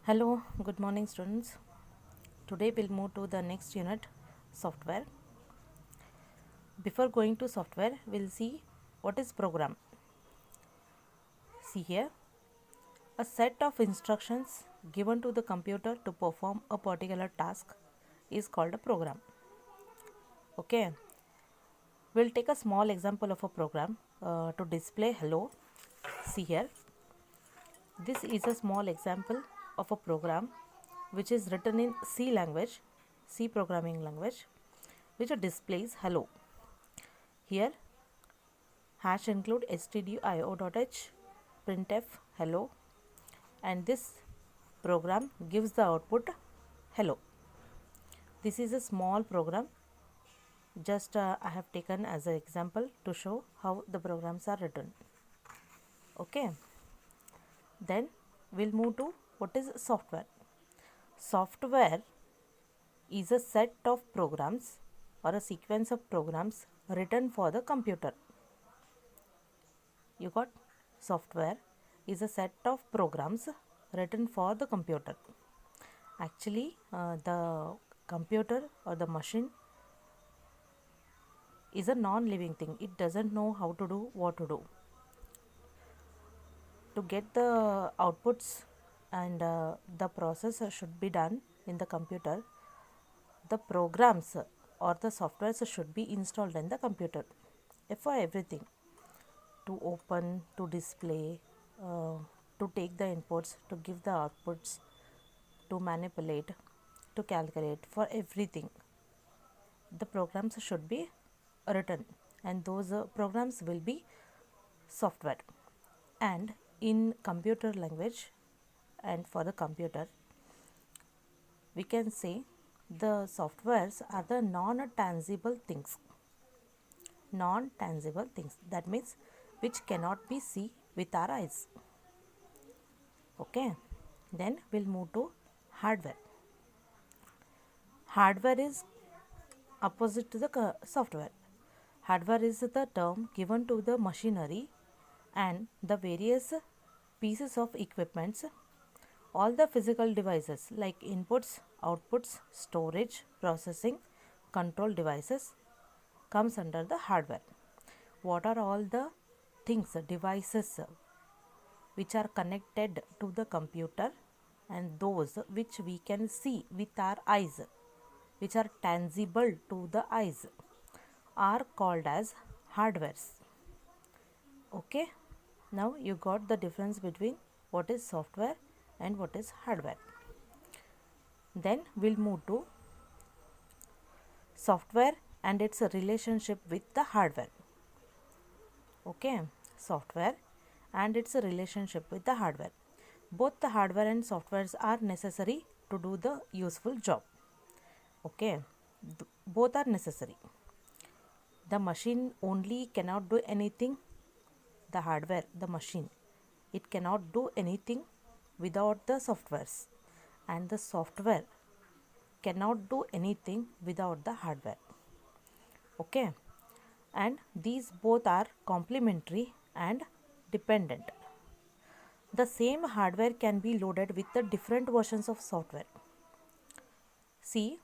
Hello, good morning students. Today we'll move to the next unit, software. Before going to software, we'll see what is program. See here, a set of instructions given to the computer to perform a particular task is called a program. Okay, we'll take a small example of a program to display hello. See here, this is a small example of a program which is written in C language, C programming language, which displays hello. Here hash include stdio.h, printf hello, and this program gives the output hello. This is a small program, just I have taken as an example to show how the programs are written. Okay, then we'll move to what is software. Software is a set of programs or a sequence of programs written for the computer. You got? Software is a set of programs written for the computer. Actually, the computer or the machine is a non-living thing. It doesn't know how to do what to do. To get the outputs and the process should be done in the computer, the programs or the softwares should be installed in the computer for everything, to open, to display, to take the inputs, to give the outputs, to manipulate, to calculate, for everything. The programs should be written, and those programs will be software. And in computer language and for the computer, we can say the softwares are the non-tangible things. Non-tangible things, that means which cannot be seen with our eyes. Okay, then we'll move to hardware. Hardware is opposite to the software. Hardware is the term given to the machinery and the various pieces of equipments, all the physical devices like inputs, outputs, storage, processing, control devices comes under the hardware. What are all the things, devices which are connected to the computer and those which we can see with our eyes, which are tangible to the eyes, are called as hardwares. Okay, now you got the difference between what is software and what is hardware. Then we'll move to software and its relationship with the hardware. Okay, software and its relationship with the hardware. Both the hardware and softwares are necessary to do the useful job. Okay, both are necessary. The machine only cannot do anything, the hardware, the machine, it cannot do anything without the softwares, and the software cannot do anything without the hardware. Okay, and these both are complementary and dependent. The same hardware can be loaded with the different versions of software. See,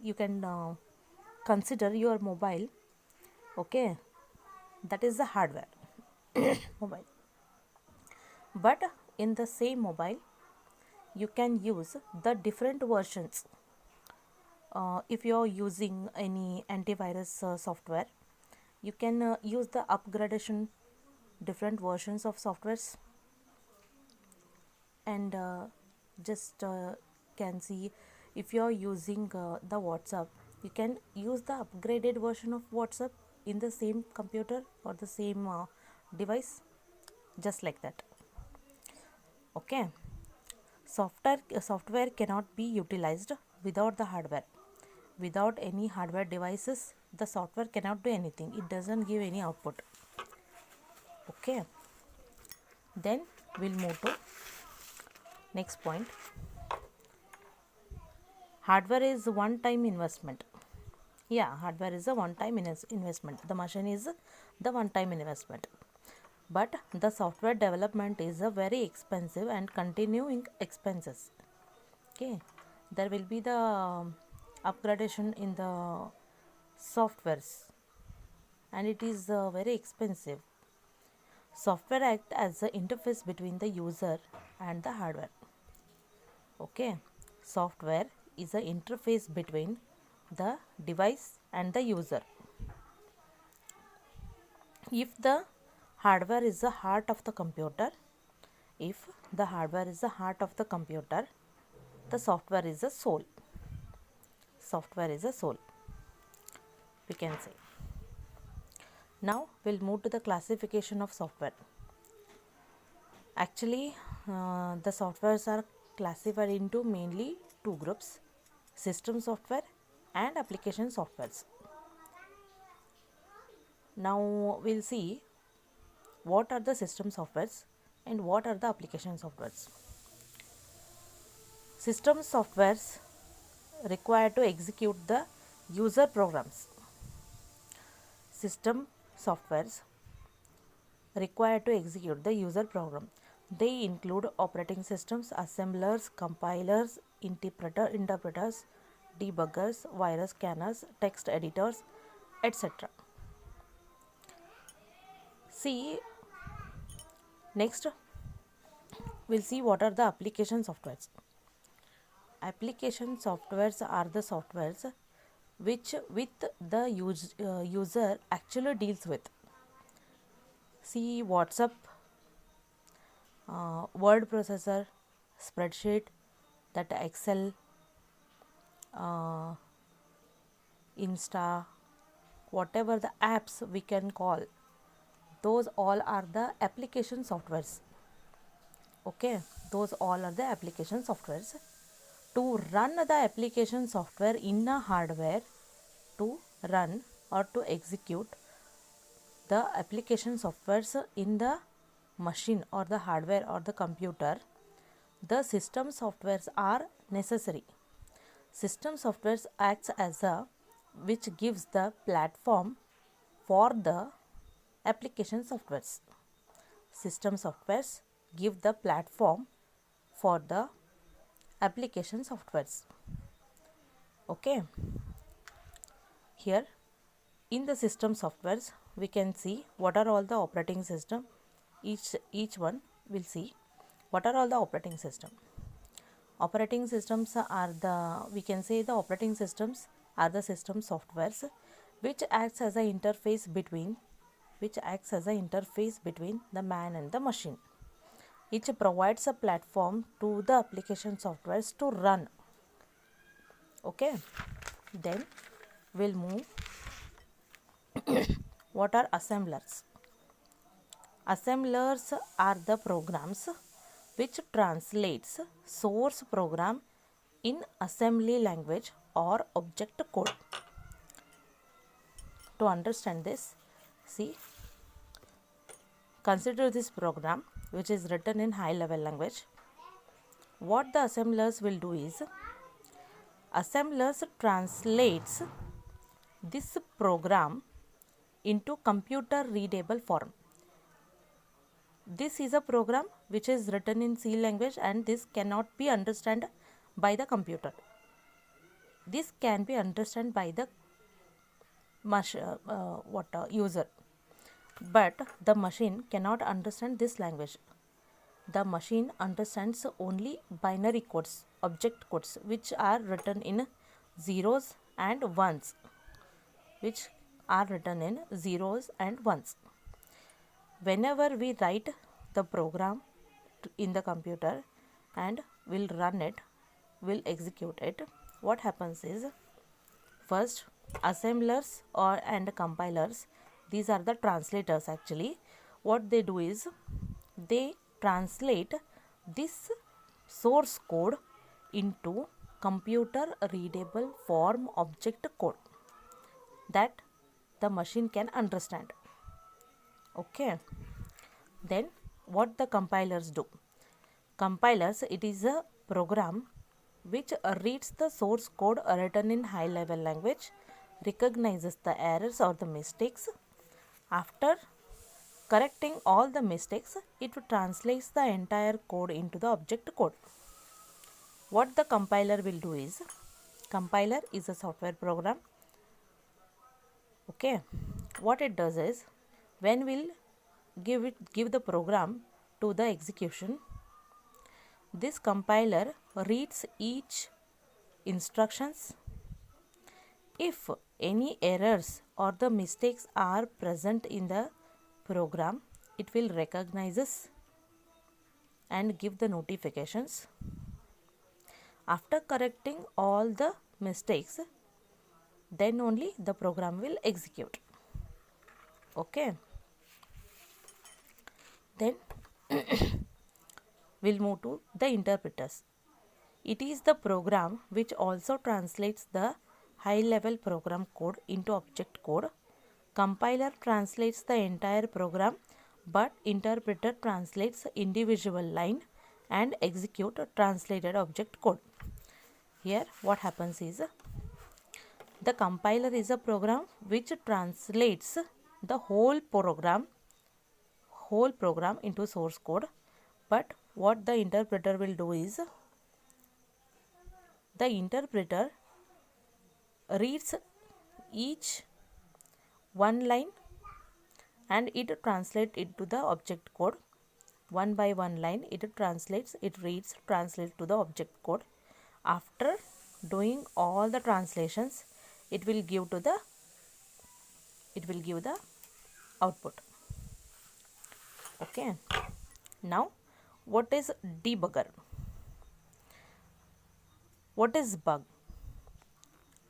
you can consider your mobile. Okay, that is the hardware. Mobile, but in the same mobile you can use the different versions. If you are using any antivirus software, you can use the upgradation different versions of softwares, and just can see, if you are using the WhatsApp, you can use the upgraded version of WhatsApp in the same computer or the same device, just like that. Okay, software cannot be utilized without the hardware. Without any hardware devices, the software cannot do anything, it doesn't give any output. Okay, then we'll move to next point. Hardware is one time investment. Yeah, hardware is a one time investment. The machine is the one time investment. but the software development is a very expensive and continuing expenses. Okay, there will be the upgradation in the softwares, and it is very expensive. Software act as the interface between the user and the hardware. Okay, software is a interface between the device and the user. If the hardware is the heart of the computer, if the hardware is the heart of the computer, the software is the soul. Software is a soul, we can say. Now we'll move to the classification of software. Actually, the softwares are classified into mainly two groups: system software and application softwares. Now we'll see what are the system softwares and what are the application softwares. System softwares require to execute the user programs. System softwares require to execute the user program. They include operating systems, assemblers, compilers, interpreters, debuggers, virus scanners, text editors, etc. See, next we'll see what are the application softwares. Application softwares are the softwares which with the user actually deals with. See, WhatsApp, word processor, spreadsheet, that Excel, Insta, whatever the apps we can call, those all are the application softwares. Okay, those all are the application softwares. To run the application software in a hardware, to run or to execute the application softwares in the machine or the hardware or the computer, the system softwares are necessary. System softwares acts as a which gives the platform for the application softwares. System softwares give the platform for the application softwares. Okay, here in the system softwares we can see what are all the operating system. Each one will see what are all the operating system. Operating systems are the, we can say the operating systems are the system softwares which acts as an interface between the man and the machine. It provides a platform to the application softwares to run. Okay, then we'll move. What are assemblers? Assemblers are the programs which translates source program in assembly language or object code. To understand this, see, consider this program which is written in high level language. What the assemblers will do is, assemblers translates this program into computer readable form. This is a program which is written in C language and this cannot be understood by the computer. This can be understood by the user, but the machine cannot understand this language. The machine understands only binary codes, object codes, which are written in zeros and ones, Whenever we write the program in the computer and we'll run it, we'll execute it, what happens is, first assemblers and compilers, these are the translators actually. What they do is, they translate this source code into computer readable form object code that the machine can understand. Okay, then what the compilers do? Compilers, it is a program which reads the source code written in high level language, recognizes the errors or the mistakes. After Correcting all the mistakes, it translates the entire code into the object code. What the compiler will do is, compiler is a software program. Okay, what it does is, when we'll give the program to the execution, this compiler reads each instructions. If any errors or the mistakes are present in the program, it will recognizes and give the notifications. After correcting all the mistakes, then only the program will execute. Okay, then we'll move to the interpreters. It is the program which also translates the high level program code into object code. Compiler translates the entire program, but interpreter translates individual line and execute translated object code. Here what happens is, the compiler is a program which translates the whole program into source code, but what the interpreter will do is, the interpreter reads each one line and it translates it to the object code. One by one line it translates to the object code. After doing all the translations, it will give the output. Okay, now what is debugger? What is bug?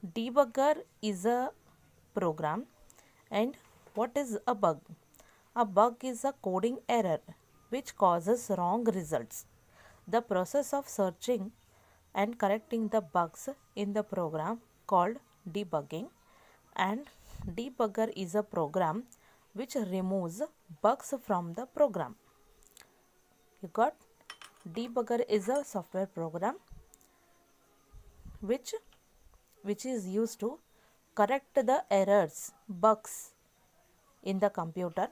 Debugger is a program. And what is a bug? A bug is a coding error which causes wrong results. The process of searching and correcting the bugs in the program called debugging, and debugger is a program which removes bugs from the program. You got? Debugger is a software program which is used to correct the errors, bugs in the computer,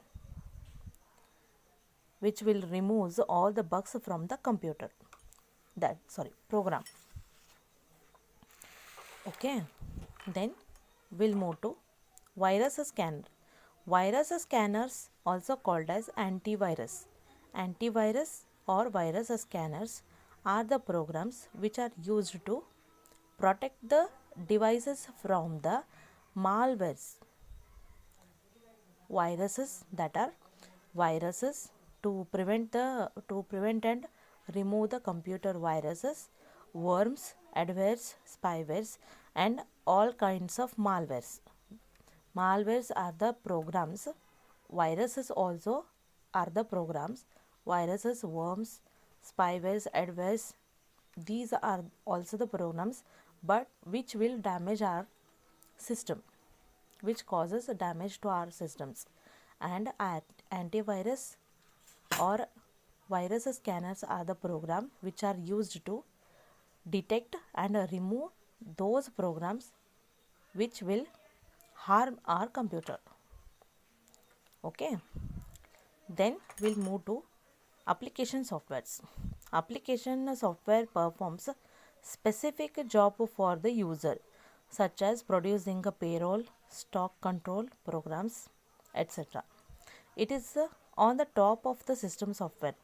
which will remove all the bugs from the computer, program. Okay, then we'll move to virus scanner. Virus scanners, also called as antivirus. Antivirus or virus scanners are the programs which are used to protect the devices from the malwares. Viruses, that are viruses to prevent and remove the computer viruses, worms, adwares, spywares, and all kinds of malwares. Malwares are the programs. Viruses also are the programs. Viruses, worms, spywares, adwares, these are also the programs, but which will damage our system, which causes damage to our systems. And antivirus or virus scanners are the program which are used to detect and remove those programs which will harm our computer. Okay, then we'll move to application softwares. Application software performs specific job for the user, such as producing a payroll, stock control programs, etc. It is on the top of the system software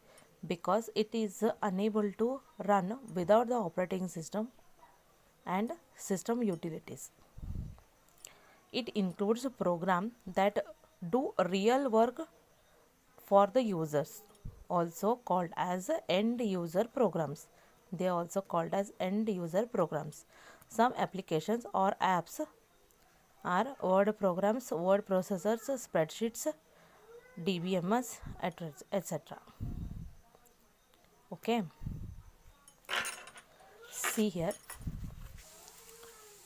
because it is unable to run without the operating system and system utilities. It includes a program that do real work for the users, also called as end user programs. They are also called as end user programs. Some applications or apps are word programs, word processors, spreadsheets, DBMS, etc. Okay, see here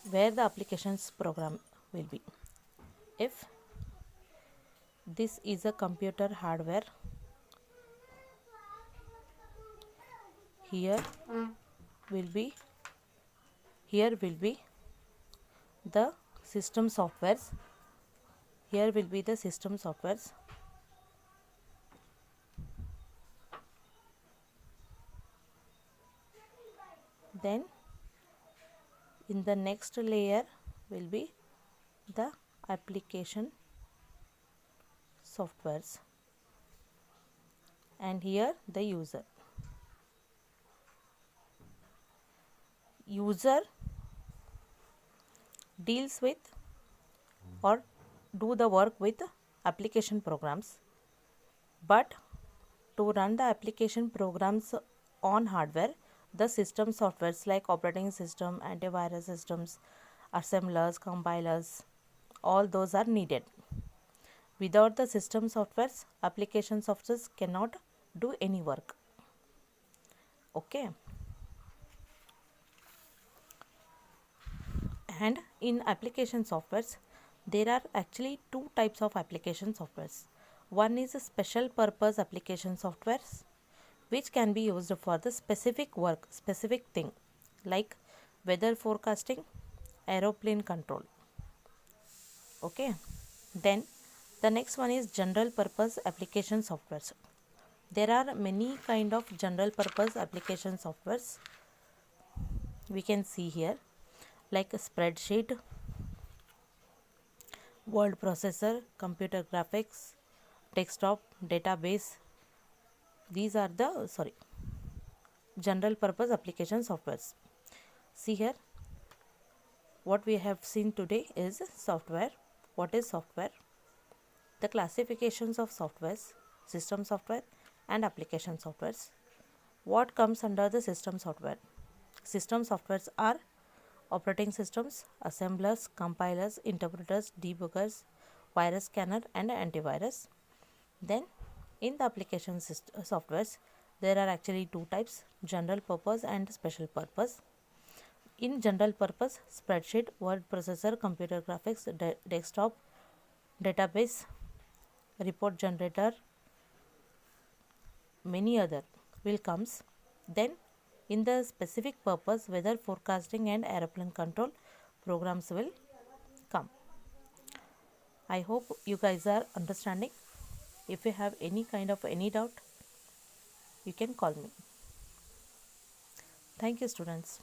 where the applications program will be. If this is a computer hardware, here will be the system softwares. Here will be the system softwares. Then in the next layer will be the application softwares, and here the user deals with or do the work with application programs, but to run the application programs on hardware, the system softwares like operating system, antivirus systems, assemblers, compilers, all those are needed. Without the system softwares, application softwares cannot do any work. Okay. And in application softwares, there are actually two types of application softwares. One is a special purpose application softwares, which can be used for the specific work, specific thing, like weather forecasting, aeroplane control. Okay. Then the next one is general purpose application softwares. There are many kind of general purpose application softwares we can see here, like a spreadsheet, word processor, computer graphics, desktop, database. These are the general purpose application softwares. See here, what we have seen today is software. What is software? The classifications of softwares, system software and application softwares. What comes under the system software? System softwares are operating systems, assemblers, compilers, interpreters, debuggers, virus scanner and antivirus. Then in the application softwares, there are actually two types, general purpose and special purpose. In general purpose, spreadsheet, word processor, computer graphics, desktop, database, report generator, many other will comes. Then in the specific purpose, weather forecasting and aeroplane control programs will come. I hope you guys are understanding. If you have any kind of any doubt, you can call me. Thank you, students.